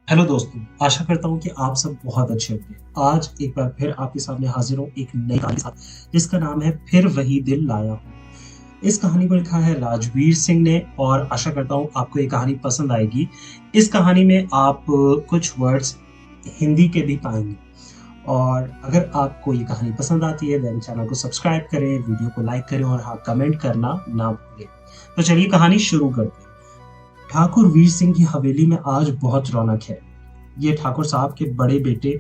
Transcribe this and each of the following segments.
Hello दोस्तों, आशा करता हूँ कि आप सब बहुत अच्छे होंगे। आज एक बार फिर आपके सामने हाजिर हूँ एक नई कहानी के साथ, जिसका नाम है फिर वही दिल लाया हूँ। इस कहानी को लिखा है राजवीर सिंह ने और आशा करता हूँ आपको ये कहानी पसंद आएगी। इस कहानी में आप कुछ वर्ड्स हिंदी के भी पाएंगे। और अगर आपको ये कहानी पसंद आती है देन चैनल को सब्सक्राइब करें, वीडियो को लाइक करें और हाँ, कमेंट करना ना भूलें। तो चलिए कहानी शुरू करते हैं। ठाकुर वीर सिंह की हवेली में आज बहुत रौनक है। ये ठाकुर साहब के बड़े बेटे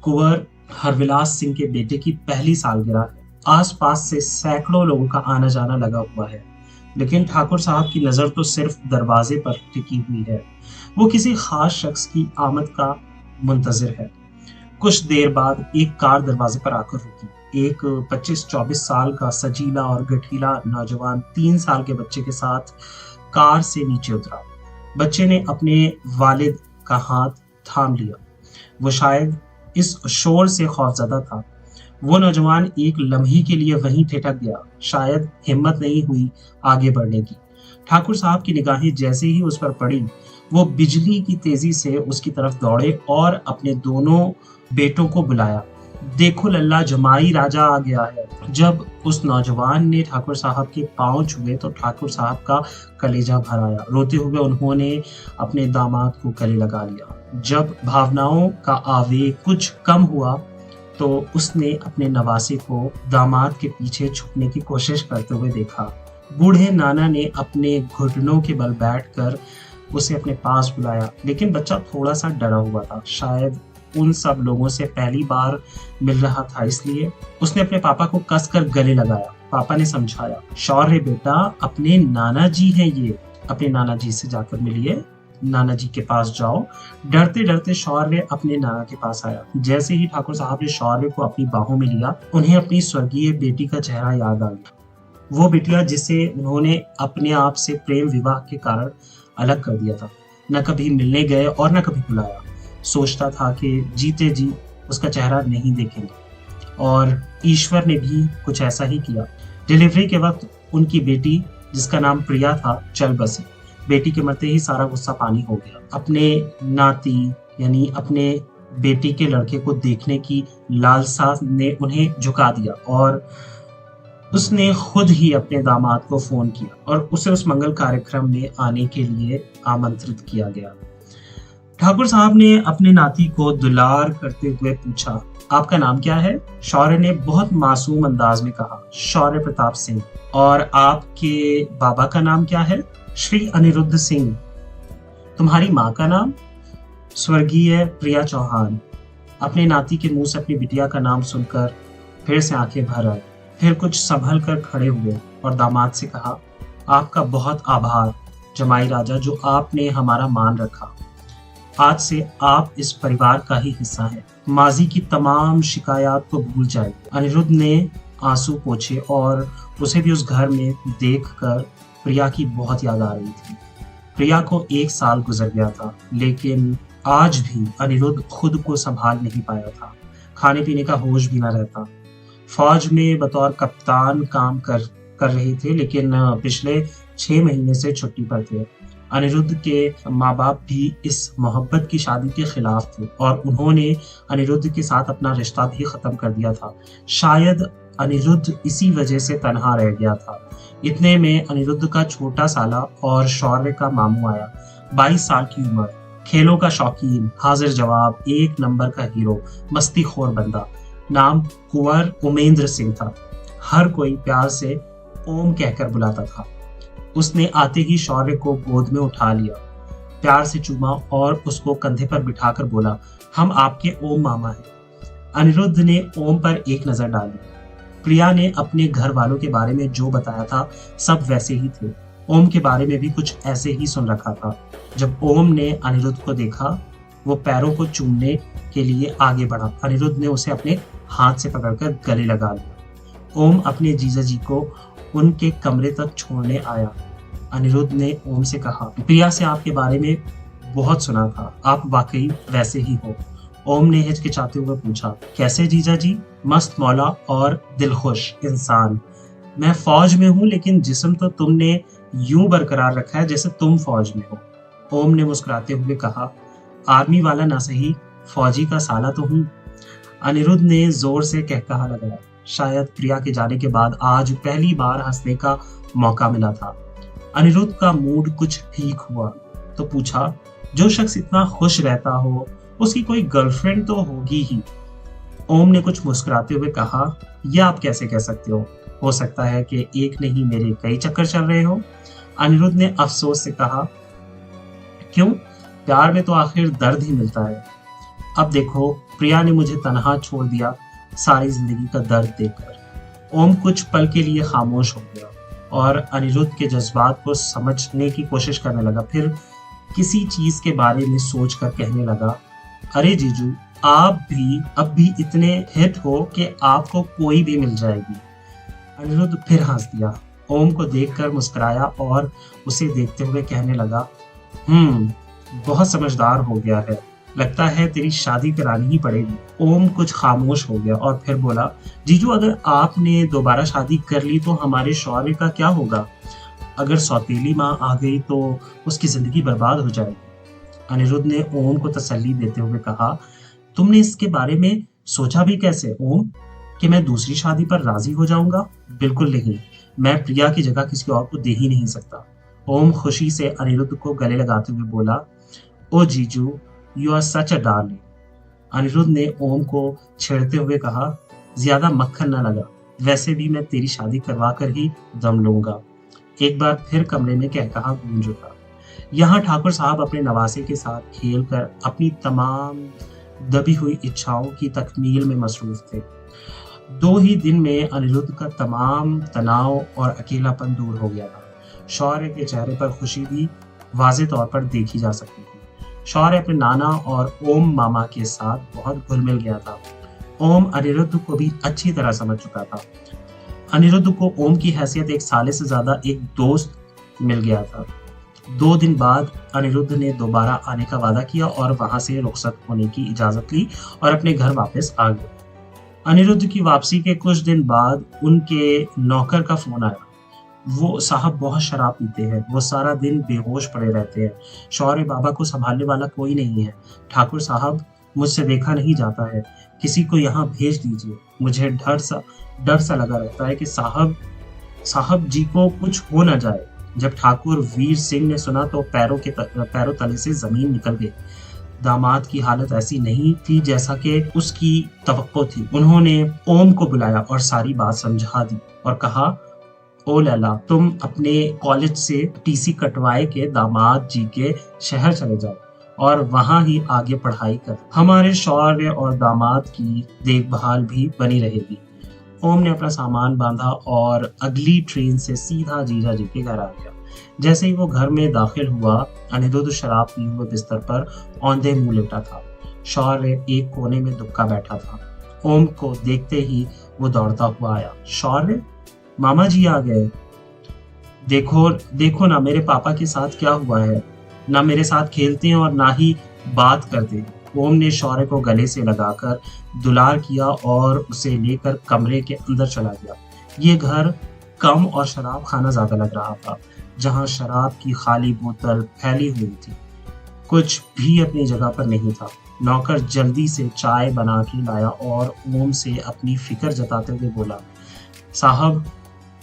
कुंवर हरविलास सिंह के बेटे की पहली सालगिरह है। आसपास से सैकड़ों लोगों का आना जाना लगा हुआ है, लेकिन ठाकुर साहब की नजर तो सिर्फ दरवाजे पर टिकी हुई है। वो किसी खास शख्स की आमद का मुंतजिर है। कुछ देर बाद एक कार दरवाजे पर आकर रुकी। एक 25-24 साल का सजीला और गठीला नौजवान 3 साल के बच्चे के साथ कार से नीचे उतरा। बच्चे ने अपने वालिद का हाथ थाम लिया। वो शायद इस शोर से खौफजदा था। वो नौजवान एक लम्हे के लिए वहीं ठिठक गया। शायद हिम्मत नहीं हुई आगे बढ़ने की। ठाकुर साहब की निगाहें जैसे ही उस पर पड़ी, वो बिजली की तेजी से उसकी तरफ दौड़े और अपने दोनों बेटों को बुलाया। देखो लल्ला, जमाई राजा आ गया है। जब उस नौजवान ने ठाकुर साहब के पांव छुए तो ठाकुर साहब का कलेजा भर आया। रोते हुए उन्होंने अपने दामाद को गले लगा लिया। जब भावनाओं का आवेग कुछ कम हुआ तो उसने अपने नवासे को दामाद के पीछे छुपने की कोशिश करते हुए देखा। बूढ़े नाना ने अपने घुटनों के बल बैठकर उसे अपने पास बुलाया, लेकिन बच्चा थोड़ा सा डरा हुआ था। शायद उन सब लोगों से पहली बार मिल रहा था, इसलिए उसने अपने पापा को कसकर गले लगाया। पापा ने समझाया, शौर्य बेटा, अपने नाना जी हैं ये, अपने नाना जी से जाकर मिलिए, नाना जी के पास जाओ। डरते डरते शौर्य अपने नाना के पास आया। जैसे ही ठाकुर साहब ने शौर्य को अपनी बाहों में लिया, उन्हें अपनी स्वर्गीय बेटी का चेहरा याद आ गया। वो बिटिया जिसे उन्होंने अपने आप से प्रेम विवाह के कारण अलग कर दिया था। न कभी मिलने गए और न कभी बुलाया। सोचता था कि जीते जी उसका चेहरा नहीं देखेंगे, और ईश्वर ने भी कुछ ऐसा ही किया। डिलीवरी के वक्त उनकी बेटी, जिसका नाम प्रिया था, चल बसी। बेटी के मरते ही सारा गुस्सा पानी हो गया। अपने नाती यानी अपने बेटी के लड़के को देखने की लालसा ने उन्हें झुका दिया, और उसने खुद ही अपने दामाद को फोन किया और उसे उस मंगल कार्यक्रम में आने के लिए आमंत्रित किया गया। ठाकुर साहब ने अपने नाती को दुलार करते हुए पूछा, आपका नाम क्या है? शौर्य ने बहुत मासूम अंदाज में कहा, शौर्य प्रताप सिंह। और आपके बाबा का नाम क्या है? श्री अनिरुद्ध सिंह। तुम्हारी माँ का नाम? स्वर्गीय प्रिया चौहान। अपने नाती के मुंह से अपनी बिटिया का नाम सुनकर फिर से आंखें भर आई। फिर कुछ संभल कर खड़े हुए और दामाद से कहा, आपका बहुत आभार जमाई राजा, जो आपने हमारा मान रखा। आज से आप इस परिवार का ही हिस्सा हैं। माजी की तमाम शिकायत को भूल जाए। अनिरुद्ध ने आंसू पोंछे और उसे भी उस घर में देखकर प्रिया की बहुत याद आ रही थी। प्रिया को 1 साल गुजर गया था, लेकिन आज भी अनिरुद्ध खुद को संभाल नहीं पाया था। खाने पीने का होश भी न रहता। फौज में बतौर कप्तान काम कर रहे थे, लेकिन पिछले 6 महीने से छुट्टी पर थे। अनिरुद्ध के माँ बाप भी इस मोहब्बत की शादी के खिलाफ थे और उन्होंने अनिरुद्ध के साथ अपना रिश्ता भी खत्म कर दिया था। शायद अनिरुद्ध इसी वजह से तन्हा रह गया था। इतने में अनिरुद्ध का छोटा साला और शौर्य का मामू आया। 22 साल की उम्र, खेलों का शौकीन, हाजिर जवाब, एक नंबर का हीरो, मस्तीखोर बंदा। नाम कुंवर उमेंद्र सिंह था। हर कोई प्यार से ओम कहकर बुलाता था। उसने आते ही शौर्य को गोद में उठा लिया, प्यार से चूमा और उसको कंधे पर बिठाकर बोला, हम आपके ओम मामा हैं। अनिरुद्ध ने ओम पर एक नजर डाली। प्रिया ने अपने घर वालों के बारे में जो बताया था सब वैसे ही थे। ओम के बारे में भी कुछ ऐसे ही सुन रखा था। जब ओम ने अनिरुद्ध को देखा, वो पैरों को चूमने के लिए आगे बढ़ा। अनिरुद्ध ने उसे अपने हाथ से पकड़कर गले लगा लिया। ओम अपने जीजा जी को उनके कमरे तक छोड़ने आया। अनिरुद्ध ने ओम से कहा, प्रिया से आपके बारे में बहुत सुना था, आप वाकई वैसे ही हो। ओम ने हिचकिचाते हुए पूछा, कैसे जीजा जी? मस्त मौला और दिलखुश इंसान। मैं फौज में हूँ, लेकिन जिस्म तो तुमने यूं बरकरार रखा है जैसे तुम फौज में हो। ओम ने मुस्कुराते हुए कहा, आर्मी वाला ना सही, फौजी का साला तो हूँ। अनिरुद्ध ने जोर से कहकहा लगाया। शायद प्रिया के जाने के बाद आज पहली बार हंसने का मौका मिला था। अनिरुद्ध का मूड कुछ ठीक हुआ तो पूछा, जो शख्स इतना खुश रहता हो उसकी कोई गर्लफ्रेंड तो होगी ही। ओम ने कुछ मुस्कुराते हुए कहा, यह आप कैसे कह सकते हो सकता है कि एक नहीं मेरे कई चक्कर चल रहे हो। अनिरुद्ध ने अफसोस से कहा, क्यों, प्यार में तो आखिर दर्द ही मिलता है। अब देखो, प्रिया ने मुझे तनहा छोड़ दिया सारी जिंदगी का दर्द देकर। ओम कुछ पल के लिए खामोश हो गया और अनिरुद्ध के जज्बात को समझने की कोशिश करने लगा। फिर किसी चीज के बारे में सोचकर कहने लगा, अरे जीजू, आप भी अब भी इतने हिट हो कि आपको कोई भी मिल जाएगी। अनिरुद्ध फिर हंस दिया। ओम को देखकर मुस्कुराया और उसे देखते हुए कहने लगा, बहुत समझदार हो गया है, लगता है तेरी शादी करानी ही पड़ेगी। ओम कुछ खामोश हो गया और फिर बोला, जीजू, अगर आपने दोबारा शादी कर ली तो हमारे शौर्य का क्या होगा? अगर सौतेली माँ आ गई तो उसकी जिंदगी बर्बाद हो जाएगी। अनिरुद्ध ने ओम को तसल्ली देते हुए कहा, तुमने इसके बारे में सोचा भी कैसे ओम, कि मैं दूसरी शादी पर राजी हो जाऊंगा? बिल्कुल नहीं, मैं प्रिया की जगह किसी और को दे ही नहीं सकता। ओम खुशी से अनिरुद्ध को गले लगाते हुए बोला, ओ जीजू, you are such a darling. Aniruddh ने ओम को छेड़ते हुए कहा, ज्यादा मक्खन न लगा, वैसे भी मैं तेरी शादी करवा कर ही दम लूंगा। एक बार फिर कमरे में कहकहा गूंज उठा। यहाँ ठाकुर साहब अपने नवासे के साथ खेलकर अपनी तमाम दबी हुई इच्छाओं की तकमील में मसरूफ थे। 2 ही दिन में अनिरुद्ध का तमाम तनाव और अकेलापन दूर हो गया था। शौर्य के चेहरे पर खुशी भी वाज़ेह तौर पर देखी जा सकती थी। शौर्य अपने नाना और ओम मामा के साथ बहुत घुल मिल गया था। ओम अनिरुद्ध को भी अच्छी तरह समझ चुका था। अनिरुद्ध को ओम की हैसियत एक साले से ज्यादा एक दोस्त मिल गया था। 2 दिन बाद अनिरुद्ध ने दोबारा आने का वादा किया और वहां से रुखसत होने की इजाजत ली और अपने घर वापस आ गए। अनिरुद्ध की वापसी के कुछ दिन बाद उनके नौकर का फोन आया। वो साहब बहुत शराब पीते हैं, वो सारा दिन बेहोश पड़े रहते हैं। शौर्य बाबा को संभालने वाला कोई नहीं है। ठाकुर साहब, मुझसे देखा नहीं जाता है, किसी को यहाँ भेज दीजिए। मुझे डर सा लगा रहता है कि साहब जी को कुछ हो न जाए। जब ठाकुर वीर सिंह ने सुना तो पैरों तले से जमीन निकल गई। दामाद की हालत ऐसी नहीं थी जैसा कि उसकी तवक्को थी। उन्होंने ओम को बुलाया और सारी बात समझा दी और कहा, ओ लैला, तुम अपने कॉलेज से टीसी कटवाए के दामाद जी के शहर चले जाओ और वहां ही आगे पढ़ाई कर। हमारे शौर्य और दामाद की देखभाल भी बनी रहेगी। ओम ने अपना सामान बांधा और अगली ट्रेन से सीधा जीजा जी के घर आ गया। जैसे ही वो घर में दाखिल हुआ, अनिरुद्ध शराब पिए हुए बिस्तर पर औंधे मुंह लेटा था। शौर्य एक कोने में दुबका बैठा था। ओम को देखते ही वो दौड़ता हुआ आया। शौर्य, मामा जी आ गए। देखो ना मेरे पापा के साथ क्या हुआ है। ना मेरे साथ खेलते हैं और ना ही बात करते हैं। ओम ने शौर्य को गले से लगाकर दुलार किया और उसे लेकर कमरे के अंदर चला गया। ये घर कम और शराब खाना ज्यादा लग रहा था, जहां शराब की खाली बोतल फैली हुई थी। कुछ भी अपनी जगह पर नहीं था। नौकर जल्दी से चाय बना के लाया और ओम से अपनी फिक्र जताते हुए बोला,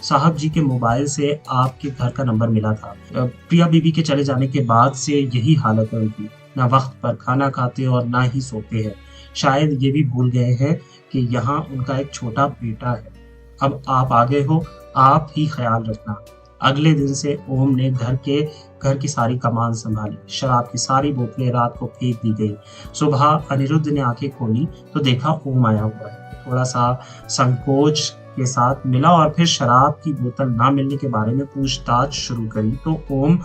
साहब जी के मोबाइल से आपके घर का नंबर मिला था। प्रिया बीबी के चले जाने के बाद से यही हालत है उनकी। ना वक्त पर खाना खाते और ना ही सोते हैं। शायद ये भी भूल गए हैं कि यहाँ उनका एक छोटा बेटा है। अब आप आ गए हो, आप ही ख्याल रखना। अगले दिन से ओम ने घर की सारी कमान संभाली। शराब की सारी बोतलें रात को फेंक दी गई। सुबह अनिरुद्ध ने आंखें खोली तो देखा ओम आया हुआ है। थोड़ा सा संकोच के साथ मिला और फिर शराब की बोतल ना मिलने के बारे में पूछताछ शुरू करी तो ओम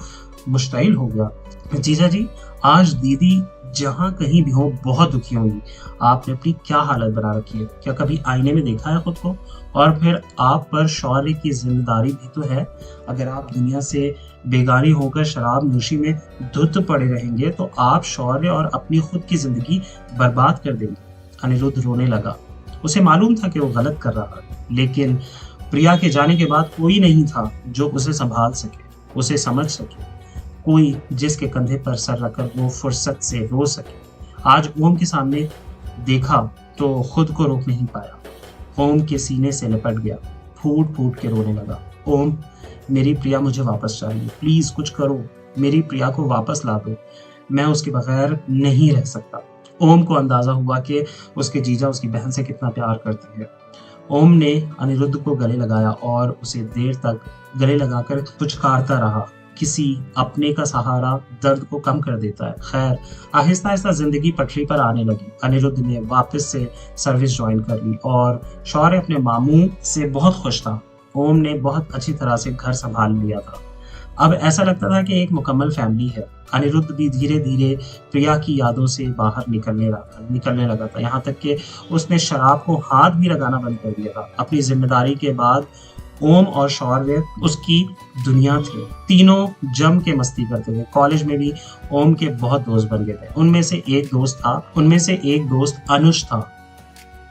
मुश्तइल हो गया। जीजा जी, आज दीदी जहाँ कहीं भी हो बहुत दुखी होंगी। आपने अपनी क्या हालत बना रखी है? क्या कभी आईने में देखा है खुद को? और फिर आप पर शौर्य की जिम्मेदारी भी तो है। अगर आप दुनिया से बेगानी होकर शराब नोशी में धुत पड़े रहेंगे तो आप शौर्य और अपनी खुद की जिंदगी बर्बाद कर देंगे। अनिरुद्ध रोने लगा। उसे मालूम था कि वो गलत कर रहा है, लेकिन प्रिया के जाने के बाद कोई नहीं था जो उसे संभाल सके, उसे समझ सके। कोई जिसके कंधे पर सर रखकर वो फुर्सत से रो सके। आज ओम के सामने देखा तो खुद को रोक नहीं पाया। ओम के सीने से लिपट गया, फूट फूट के रोने लगा। ओम, मेरी प्रिया मुझे वापस चाहिए, प्लीज कुछ करो, मेरी प्रिया को वापस ला दो, मैं उसके बगैर नहीं रह सकता। ओम को अंदाजा हुआ कि उसके जीजा उसकी बहन से कितना प्यार करते हैं। ओम ने अनिरुद्ध को गले लगाया और उसे देर तक गले लगाकर पुचकारता रहा। किसी अपने का सहारा दर्द को कम कर देता है। खैर, आहिस्ता आहिस्ता जिंदगी पटरी पर आने लगी। अनिरुद्ध ने वापस से सर्विस ज्वाइन कर ली और शौर्य अपने मामू से बहुत खुश था। ओम ने बहुत अच्छी तरह से घर संभाल लिया था। अब ऐसा लगता था कि एक मुकम्मल फैमिली है। अनिरुद्ध भी धीरे धीरे प्रिया की यादों से बाहर निकलने लगा था। यहाँ तक कि उसने शराब को हाथ भी लगाना बंद कर दिया था। अपनी जिम्मेदारी के बाद ओम और शौर्य उसकी दुनिया थे। तीनों जम के मस्ती करते थे। कॉलेज में भी ओम के बहुत दोस्त बन गए थे। उनमें से एक दोस्त अनुज था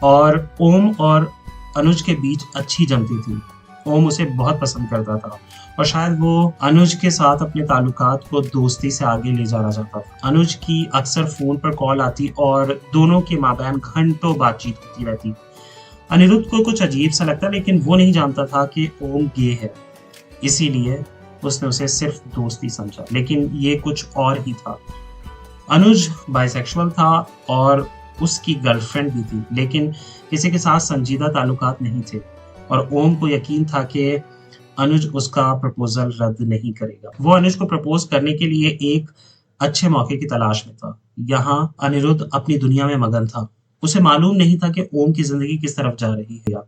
और ओम और अनुज के बीच अच्छी जमती थी। ओम उसे बहुत पसंद करता था और शायद वो अनुज के साथ अपने ताल्लुकात को दोस्ती से आगे ले जाना चाहता था। अनुज की अक्सर फोन पर कॉल आती और दोनों के माबैन घंटों बातचीत होती रहती। अनिरुद्ध को कुछ अजीब सा लगता, लेकिन वो नहीं जानता था कि ओम गे है, इसीलिए उसने उसे सिर्फ दोस्ती समझा, लेकिन ये कुछ और ही था। अनुज बाइसेक्सुअल था और उसकी गर्लफ्रेंड भी थी, लेकिन किसी के साथ संजीदा ताल्लुकात नहीं थे और ओम को यकीन था कि अनुज उसका प्रपोजल रद्द नहीं करेगा। वो अनुज को प्रपोज करने के लिए एक अच्छे मौके की तलाश में था। यहाँ अनिरुद्ध अपनी दुनिया में मगन था। उसे मालूम नहीं था कि ओम की जिंदगी किस तरफ जा रही है।